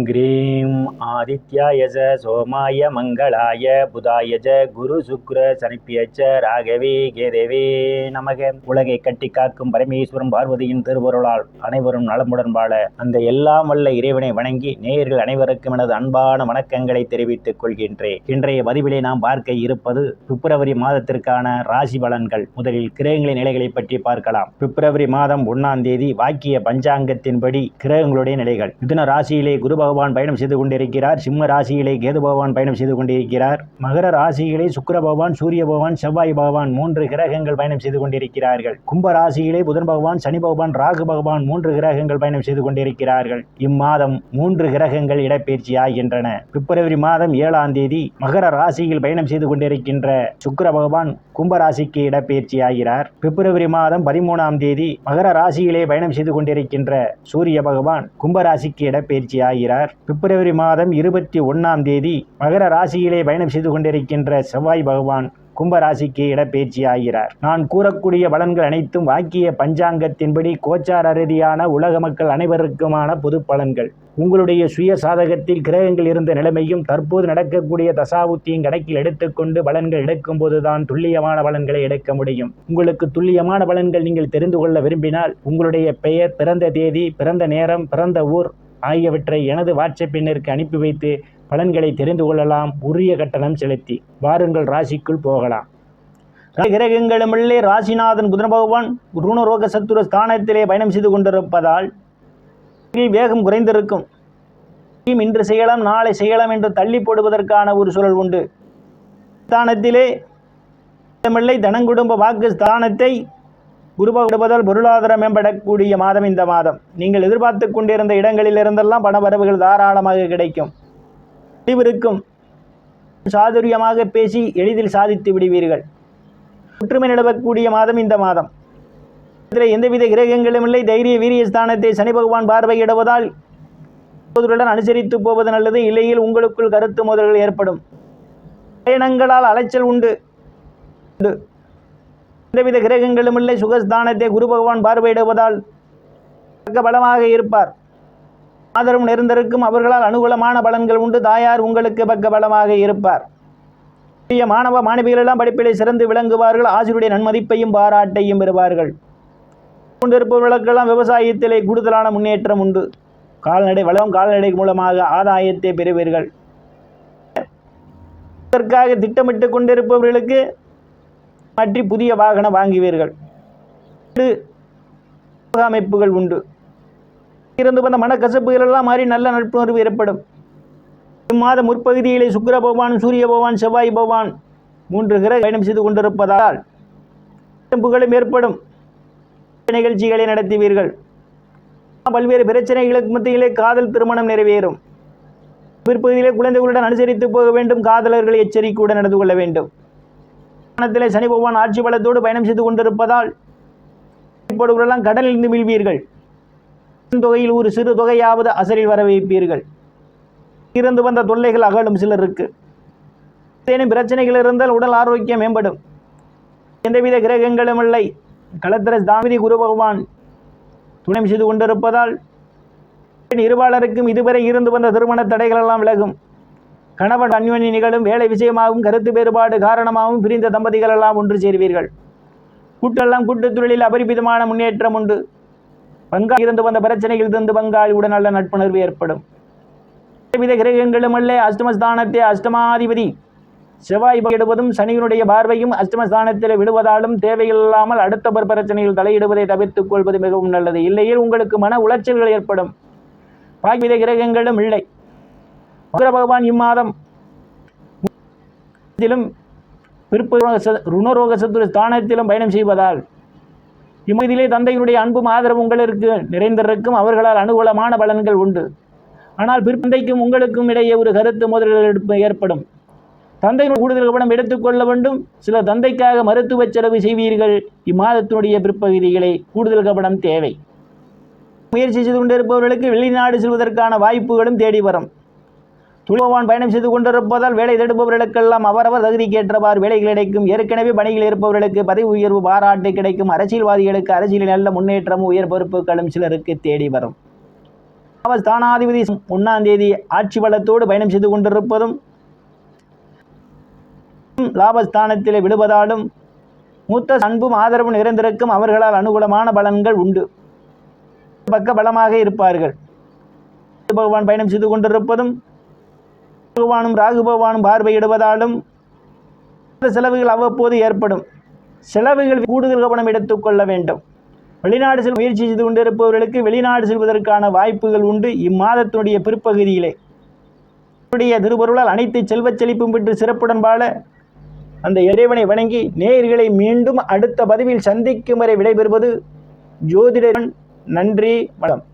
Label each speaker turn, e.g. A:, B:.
A: Cream ஆதித்யாய சோமாய மங்களாய புதாய குரு சுக்ர சனிப்பியச்ச ராகவே கேதவே நமக. உலகை கட்டி காக்கும் பரமேஸ்வரன் பார்வதியின் திருவருளால் அனைவரும் நலமுடன் வாழ அந்த எல்லாம் வல்ல இறைவனை வணங்கி நேயர்கள் அனைவருக்கும் எனது அன்பான வணக்கங்களை தெரிவித்துக் கொள்கின்றேன். இன்றைய பதிவிலே நாம் பார்க்க இருப்பது பிப்ரவரி மாதத்திற்கான ராசி பலன்கள். முதலில் கிரகங்களின் நிலைகளை பற்றி பார்க்கலாம். பிப்ரவரி மாதம் 1ஆம் தேதி வாக்கிய பஞ்சாங்கத்தின்படி கிரகங்களுடைய நிலைகள். மிதுன ராசியிலே குரு பகவான் பயணம் செய்து கொண்டிருக்கிறார். சிம்ம ராசியிலே கேது பகவான் பயணம் செய்து கொண்டிருக்கிறார். மகர ராசியிலே சுக்கிர பகவான், சூரிய பகவான், செவ்வாய் பகவான் 3 கிரகங்கள் பயணம் செய்து கொண்டிருக்கிறார்கள். கும்ப ராசியிலே புதன் பகவான், சனி பகவான், ராகு பகவான் 3 கிரகங்கள் பயணம் செய்து கொண்டிருக்கிறார்கள். இம்மாதம் 3 கிரகங்கள் இடப்பெயர்ச்சி ஆகின்றன. பிப்ரவரி மாதம் 7ஆம் தேதி மகர ராசியில் பயணம் செய்து கொண்டிருக்கின்ற சுக்கிர பகவான் கும்பராசிக்கு இடப்பெயர்ச்சி ஆகிறார். பிப்ரவரி மாதம் 13ஆம் தேதி மகர ராசியிலே பயணம் செய்து கொண்டிருக்கின்ற சூரிய பகவான் கும்பராசிக்கு இடப்பெயர்ச்சி ஆகிறார். பிப்ரவரி மாதம் 21ஆம் தேதி மகர ராசியிலே பயணம் செய்து கொண்டிருக்கின்ற செவ்வாய் பகவான் கும்பராசிக்கு இடப்பெயர்ச்சி ஆகிறார். நான் கூறக்கூடிய பலன்கள் அனைத்தும் வாக்கிய பஞ்சாங்கத்தின்படி கோச்சார ரீதியான உலக மக்கள் அனைவருக்குமான பொது பலன்கள். உங்களுடைய சுய சாதகத்தில் கிரகங்கள் இருந்த நிலைமையும் தற்போது நடக்கக்கூடிய தசாபுத்தியும் கணக்கில் எடுத்துக்கொண்டு பலன்கள் எடுக்கும் போதுதான் துல்லியமான பலன்களை எடுக்க முடியும். உங்களுக்கு துல்லியமான பலன்கள் நீங்கள் தெரிந்து கொள்ள விரும்பினால் உங்களுடைய பெயர், பிறந்த தேதி, பிறந்த நேரம், பிறந்த ஊர் ஆகியவற்றை எனது வாட்ஸ்அப் எண்ணிற்கு அனுப்பி வைத்து பலன்களை தெரிந்து கொள்ளலாம். உரிய கட்டணம் செலுத்தி வாருங்கள் ராசிக்குள் போகலாம். கிரகங்களுமில்லே ராசிநாதன் புதன் பகவான் ருணரோக சத்துரு ஸ்தானத்திலே பயணம் செய்து கொண்டிருப்பதால் வேகம் குறைந்திருக்கும். இன்று செய்யலாம், நாளை செய்யலாம் என்று தள்ளி போடுவதற்கான ஒரு சூழல் உண்டு. ஸ்தானத்திலே தனங்குடும்ப வாக்கு ஸ்தானத்தை குருபகவான் பொருளாதாரம் மேம்படக்கூடிய மாதம் இந்த மாதம். நீங்கள் எதிர்பார்த்து கொண்டிருந்த இடங்களிலிருந்தெல்லாம் பண வரவுகள் தாராளமாக கிடைக்கும். இருக்கும் சாதுரியமாக பேசி எளிதில் சாதித்து விடுவீர்கள். ஒற்றுமை நிலவக்கூடிய மாதம் இந்த மாதம். இதில் எந்தவித கிரகங்களும் இல்லை. தைரிய வீரிய ஸ்தானத்தை சனி பகவான் பார்வையிடுவதால் சகோதரருடன் அனுசரித்து போவது நல்லது. இல்லையில் உங்களுக்குள் கருத்து மோதல்கள் ஏற்படும். பயணங்களால் அலைச்சல் உண்டு. எந்தவித கிரகங்களும் இல்லை. சுகஸ்தானத்தை குரு பகவான் பார்வையிடுவதால் பலமாக இருப்பார். ஆதரவு நிறைந்திருக்கும். அவர்களால் அனுகூலமான பலன்கள் உண்டு. தாயார் உங்களுக்கு பக்க பலமாக இருப்பார். மாணவ மாணவிகள் எல்லாம் படிப்பிலே சிறந்து விளங்குவார்கள். ஆசிரியருடைய நன்மதிப்பையும் பாராட்டையும் பெறுவார்கள். கொண்டிருப்பவர்களுக்கெல்லாம் விவசாயத்திலே கூடுதலான முன்னேற்றம் உண்டு. கால்நடை வளம், கால்நடை மூலமாக ஆதாயத்தை பெறுவீர்கள். இதற்காக திட்டமிட்டு கொண்டிருப்பவர்களுக்கு மற்ற புதிய வாகனம் வாங்குவீர்கள். அமைப்புகள் உண்டு. இருந்து வந்த மனக்கசப்புகள் எல்லாம் மாறி நல்ல நட்புணர்வு ஏற்படும். இம்மாத முற்பகுதியிலே சுக்கிர பகவான், சூரிய பகவான், செவ்வாய் பகவான் 3 கிரக பயணம் செய்து கொண்டிருப்பதால் புகழும் ஏற்படும். நிகழ்ச்சிகளை நடத்துவீர்கள். பல்வேறு பிரச்சனைகளுக்கு மத்தியிலே காதல் திருமணம் நிறைவேறும். பிற்பகுதியிலே குழந்தைகளுடன் அனுசரித்து போக வேண்டும். காதலர்களை எச்சரிக்கையுடன் நடந்து கொள்ள வேண்டும். சனி பகவான் ஆட்சி பலத்தோடு பயணம் செய்து கொண்டிருப்பதால் இப்பொழுதெல்லாம் கடலிலிருந்து மீள்வீர்கள். தொகையில் ஒரு சிறு தொகையாவது அசலில் வர வைப்பீர்கள். இருந்து வந்த தொல்லைகள் அகலும். சிலருக்கு ஏதேனும் பிரச்சனைகள் இருந்தால் உடல் ஆரோக்கியம் மேம்படும். எந்தவித கிரகங்களும் இல்லை. களத்திர தாமிதி குரு பகவான் துணை செய்து கொண்டிருப்பதால் இருபாலருக்கும் இதுவரை இருந்து வந்த திருமண தடைகள் எல்லாம் விலகும். கணவன் அந்யோன்ய நிகழும். வேலை விஷயமாகவும் கருத்து வேறுபாடு காரணமாகவும் பிரிந்த தம்பதிகள் எல்லாம் ஒன்று சேர்வீர்கள். கூட்டுத் தொழிலில் அபரிமிதமான முன்னேற்றம் உண்டு. பங்காளி இருந்து வந்த பிரச்சனைகள் இருந்து பங்காளியுடன் நல்ல நட்புணர்வு ஏற்படும். வித கிரகங்களும் அல்ல. அஷ்டமஸ்தானத்தை அஷ்டமாதிபதி செவ்வாய் இடுவதும் சனியினுடைய பார்வையும் அஷ்டமஸ்தானத்தில் விடுவதாலும் தேவையில்லாமல் அடுத்த பிரச்சனையில் தலையிடுவதை தவிர்த்துக் கொள்வது மிகவும் நல்லது. இல்லையில் உங்களுக்கு மன உளைச்சல்கள் ஏற்படும். பாக்கிவித கிரகங்களும் இல்லை. சுக்கிர பகவான் இம்மாதம் ருணரோக சத்துரு ஸ்தானத்திலும் பயணம் செய்வதால் இம்மையிலே தந்தையினுடைய அன்பும் ஆதரவு உங்களுக்கு நிறைந்திருக்கும். அவர்களால் அனுகூலமான பலன்கள் உண்டு. ஆனால் பிற்பந்தைக்கும் உங்களுக்கும் இடையே ஒரு கருத்து மோதல்கள் ஏற்படும். தந்தையினுடைய கூடுதல் கவனம் எடுத்துக்கொள்ள வேண்டும். சில தந்தைக்காக மருத்துவ செலவு செய்வீர்கள். இம்மாதத்தினுடைய பிற்பகுதிகளை கூடுதல் கவனம் தேவை. முயற்சி செய்து கொண்டிருப்பவர்களுக்கு வெளிநாடு செல்வதற்கான வாய்ப்புகளும் தேடி வரும். துலவான் பயணம் செய்து கொண்டிருப்பதால் வேலை தேடுபவர்களுக்கெல்லாம் அவரவர் தகுதிக்கேற்றவாறு வேலைகள் கிடைக்கும். ஏற்கனவே பணியில் இருப்பவர்களுக்கு பதவி உயர்வு பாராட்டு கிடைக்கும். அரசியல்வாதிகளுக்கு அரசியலில் நல்ல முன்னேற்றமும் உயர் பொறுப்புகளும் சிலருக்கு தேடி வரும். ஸ்தானாதிபதி 1ஆம் தேதி ஆட்சி பலத்தோடு பயணம் செய்து கொண்டிருப்பதும் லாபஸ்தானத்தில் விடுவதாலும் மூத்த அன்பும் ஆதரவும் நிறைந்திருக்கும். அவர்களால் அனுகூலமான பலன்கள் உண்டு. பக்க பலமாக இருப்பார்கள். பகவான் பயணம் செய்து கொண்டிருப்பதும் பகவானும் ராகு பகவானும் பார்வையிடுவதாலும் செலவுகள் அவ்வப்போது ஏற்படும். செலவுகள் கூடுதல் கவனம் எடுத்துக்கொள்ள வேண்டும். வெளிநாடு செல்ல முயற்சி செய்து கொண்டிருப்பவர்களுக்கு வெளிநாடு செல்வதற்கான வாய்ப்புகள் உண்டு. இம்மாதத்தினுடைய பிற்பகுதியிலே திருவருளால் அனைத்து செல்வச் செழிப்பும் பெற்று சிறப்புடன் வாழ அந்த இறைவனை வணங்கி நேயர்களை மீண்டும் அடுத்த பதிவில் சந்திக்கும் வரை விடைபெறுவது ஜோதிடன். நன்றி, வணக்கம்.